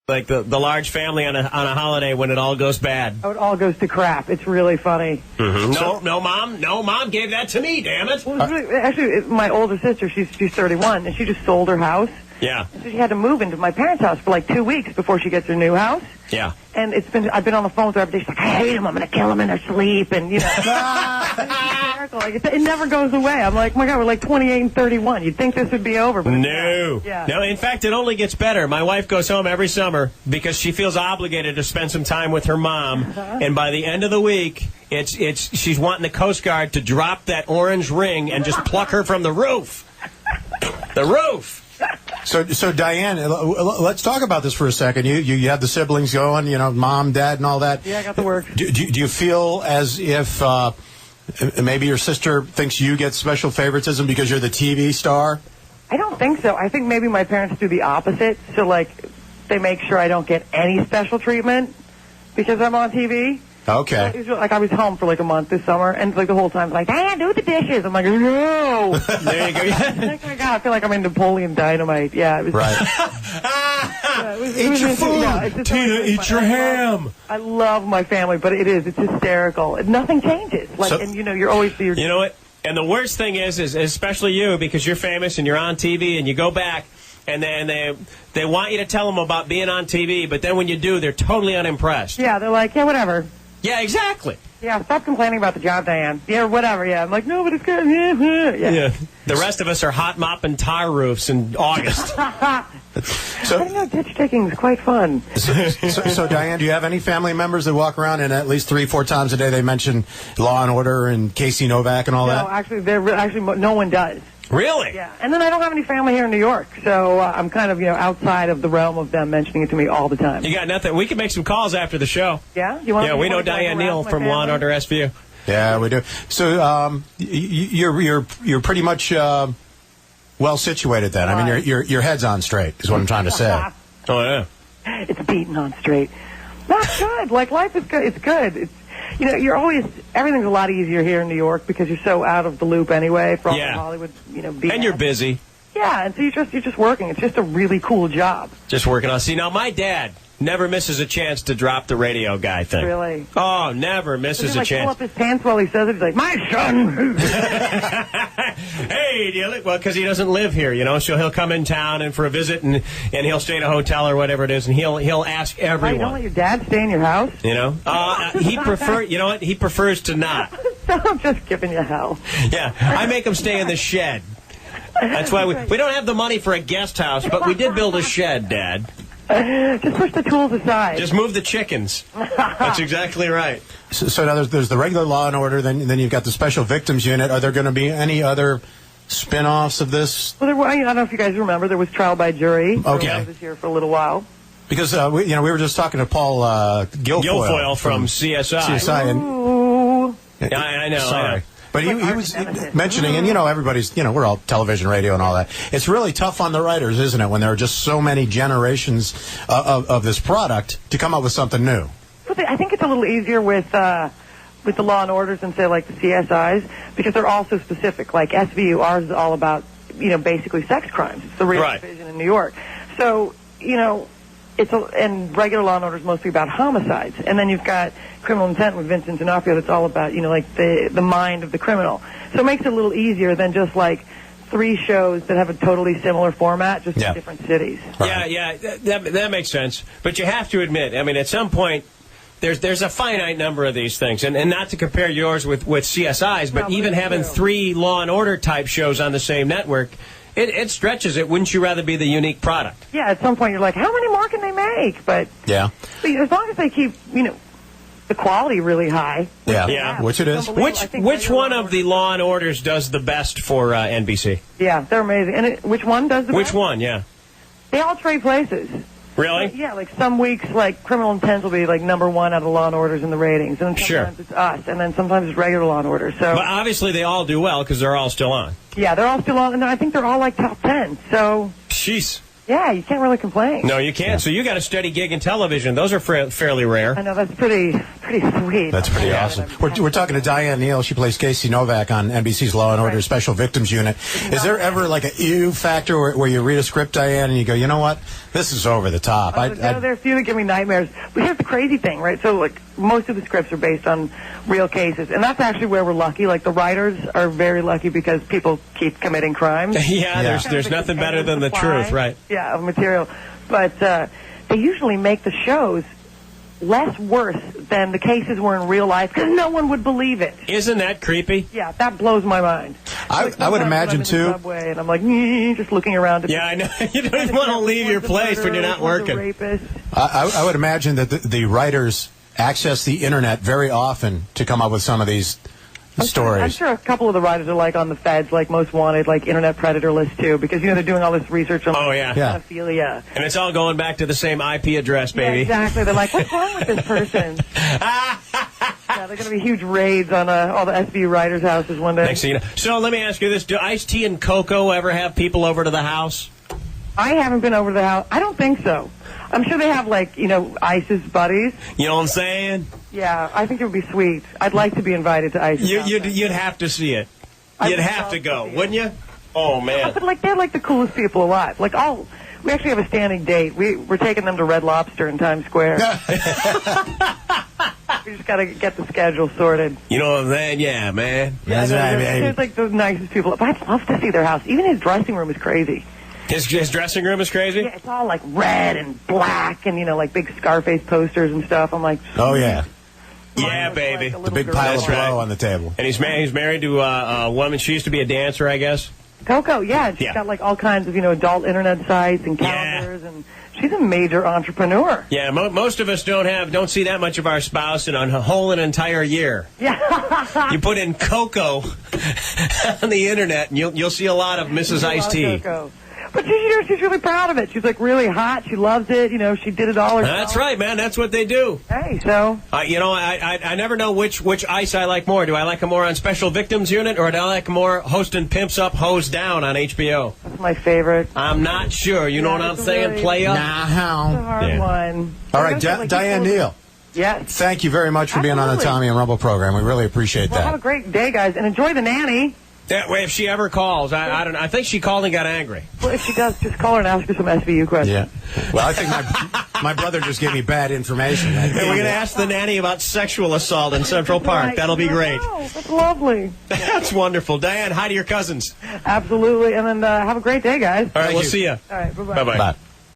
Like the large family on a holiday when it all goes bad. Oh, it all goes to crap. It's really funny. Mm-hmm. No, mom gave that to me. Damn it! Well, actually, my older sister, she's 31, and she just sold her house. Yeah. So she had to move into my parents' house for like 2 weeks before she gets her new house. Yeah. And I've been on the phone with her every day. She's like, I hate him. I'm going to kill him in their sleep. And, you know. Like, it never goes away. I'm like, oh my God, we're like 28 and 31. You'd think this would be over. But no. Yeah. No, in fact, it only gets better. My wife goes home every summer because she feels obligated to spend some time with her mom. And by the end of the week, she's wanting the Coast Guard to drop that orange ring and just pluck her from the roof. The roof. So Diane, let's talk about this for a second. You have the siblings going, you know, mom, dad, and all that. Yeah, I got the work. Do you feel as if maybe your sister thinks you get special favoritism because you're the TV star? I don't think so. I think maybe my parents do the opposite. So, like, they make sure I don't get any special treatment because I'm on TV. Okay. Like, I was home for like a month this summer, and like the whole time, like, Diane, do the dishes. I'm like, no. There you go. Like, oh my God, I feel like I'm in Napoleon Dynamite. Yeah, it was. Right. Eat your food. Tina, eat your ham. I love my family, but it's hysterical. Nothing changes. Like, and you know, you're always. You know what? And the worst thing is especially you, because you're famous and you're on TV, and you go back. And then they want you to tell them about being on TV, but then when you do, they're totally unimpressed. Yeah, they're like, yeah, whatever. Yeah, exactly. Yeah, stop complaining about the job, Diane. Yeah, whatever, yeah. I'm like, no, but it's good. Yeah. The rest of us are hot mopping tar roofs in August. So, I don't know, ditch digging is quite fun. So, Diane, do you have any family members that walk around and at least 3-4 times a day they mention Law and Order and Casey Novak and all that? No, actually, no one does. Really? Yeah. And then I don't have any family here in New York, so I'm kind of, outside of the realm of them mentioning it to me all the time. You got nothing. We can make some calls after the show. Yeah? We know Diane Neal from Law and Order SVU. Yeah, we do. So you're pretty much well situated then. I mean, your head's on straight is what I'm trying to say. Oh yeah. It's beaten on straight. That's good. Like, life is good. It's good. Everything's a lot easier here in New York because you're so out of the loop anyway from Hollywood, BS. And you're busy. Yeah, and so you're just working. It's just a really cool job. Just working on. See, now my dad never misses a chance to drop the radio guy thing. Really? Oh, never misses a chance. Pull up his pants while he says it. He's like, my son. Hey, well, because he doesn't live here, so he'll come in town and for a visit, and he'll stay in a hotel or whatever it is, and he'll ask everyone. You don't let your dad stay in your house? He prefers to not. So I'm just giving you hell. Yeah, I make him stay in the shed. That's why we don't have the money for a guest house, but we did build a shed, Dad. Just push the tools aside. Just move the chickens. That's exactly right. So now there's the regular Law and Order, then you've got the Special Victims Unit. Are there going to be any other spin-offs of this? Well, I don't know if you guys remember, there was Trial by Jury. Okay. I was here for a little while. Because we were just talking to Paul Guilfoyle from CSI. CSI. Yeah, I know. Sorry. I know. But he was mentioning, and everybody's, we're all television, radio, and all that. It's really tough on the writers, isn't it, when there are just so many generations of this product to come up with something new? I think it's a little easier with the Law and Orders and, say, like the CSIs, because they're all so specific. Like SVU, ours is all about, basically sex crimes. It's the real division in New York. So, and regular Law and Order is mostly about homicides. And then you've got Criminal Intent with Vincent D'Onofrio that's all about, like the mind of the criminal. So it makes it a little easier than just like 3 shows that have a totally similar format, just in different cities. Right. Yeah, that makes sense. But you have to admit, I mean, at some point, there's a finite number of these things. And not to compare yours with CSIs, but even having 3 Law and Order type shows on the same network, it stretches it. Wouldn't you rather be the unique product? Yeah, at some point you're like, how many more can they make? But as long as they keep, the quality really high. Yeah, which it is. Which one of the Law and Orders does the best for NBC? Yeah, they're amazing. And which one does the best? Which one, yeah. They all trade places. Really? Yeah, like some weeks, like Criminal Intent will be like #1 out of Law and Orders in the ratings, and then sometimes it's us, and then sometimes it's regular Law and Order. So, but obviously they all do well because they're all still on. Yeah, they're all still on, and I think they're all like top 10. So, jeez. Yeah, you can't really complain. No, you can't. So you got a steady gig in television. Those are fairly rare. I know, that's pretty sweet. That's pretty awesome. We're talking to Diane Neal. She plays Casey Novak on NBC's Law and Order Special Victims Unit. Is there ever like a ew factor where you read a script, Diane, and you go, you know what? This is over the top. No, there are a few that give me nightmares. But here's the crazy thing, right? So, like, most of the scripts are based on real cases. And that's actually where we're lucky. Like, the writers are very lucky because people keep committing crimes. Yeah, there's nothing better than the truth, right? Yeah, of material. But they usually make the shows less worse than the cases were in real life because no one would believe it. Isn't that creepy? Yeah, that blows my mind. I would imagine, too. Subway and I'm like, just looking around. Yeah, I know. You don't even want to leave your place when you're not working. I would imagine that the writers access the internet very often to come up with some of these stories. I'm sure a couple of the writers are like on the feds, like Most Wanted, like Internet Predator List too, because they're doing all this research on pedophilia. And it's all going back to the same IP address, baby. Yeah, exactly. They're like, what's wrong with this person? Yeah, they're going to be huge raids on all the SVU writers' houses one day. Next thing you know. So let me ask you this: do Ice-T and Coco ever have people over to the house? I haven't been over to the house. I don't think so. I'm sure they have, like, ISIS buddies. You know what I'm saying? Yeah, I think it would be sweet. I'd like to be invited to ISIS. You'd have to see it. You'd have to go, wouldn't you? Oh, man. But, they're, the coolest people alive. We actually have a standing date. We're taking them to Red Lobster in Times Square. We just got to get the schedule sorted. You know what I'm saying? Yeah, man. Yeah, they're the nicest people. But I'd love to see their house. Even his dressing room is crazy. His dressing room is crazy? Yeah, it's all red and black and, big Scarface posters and stuff. I'm like, oh, yeah. Yeah, baby. The big pile of blow on the table. And he's married to a woman. She used to be a dancer, I guess. Coco, yeah. She's got, all kinds of, adult internet sites and calendars. And she's a major entrepreneur. Yeah, most of us don't see that much of our spouse in a whole entire year. Yeah. You put in Coco on the internet, and you'll see a lot of Mrs. Ice-T. But she's really proud of it. She's really hot. She loves it. She did it all herself. That's right, man. That's what they do. Hey, so I never know which Ice I like more. Do I like him more on Special Victims Unit, or do I like him more hosting Pimps Up, Hose Down on HBO? That's my favorite. I'm not sure. You know what I'm saying? Play up. It's a hard one. All right, Diane Neal. Yes. Thank you very much for being on the Tommy and Rumble program. We really appreciate that. Have a great day, guys, and enjoy the nanny. That way, if she ever calls, I don't know. I think she called and got angry. Well, if she does, just call her and ask her some SVU questions. Yeah. Well, I think my brother just gave me bad information. And we're going to ask the nanny about sexual assault in Central Park. Right. That'll be great. Oh, that's lovely. That's wonderful. Diane, hi to your cousins. Absolutely. And then have a great day, guys. All right, we'll see you. All right, bye-bye. Bye-bye. Bye.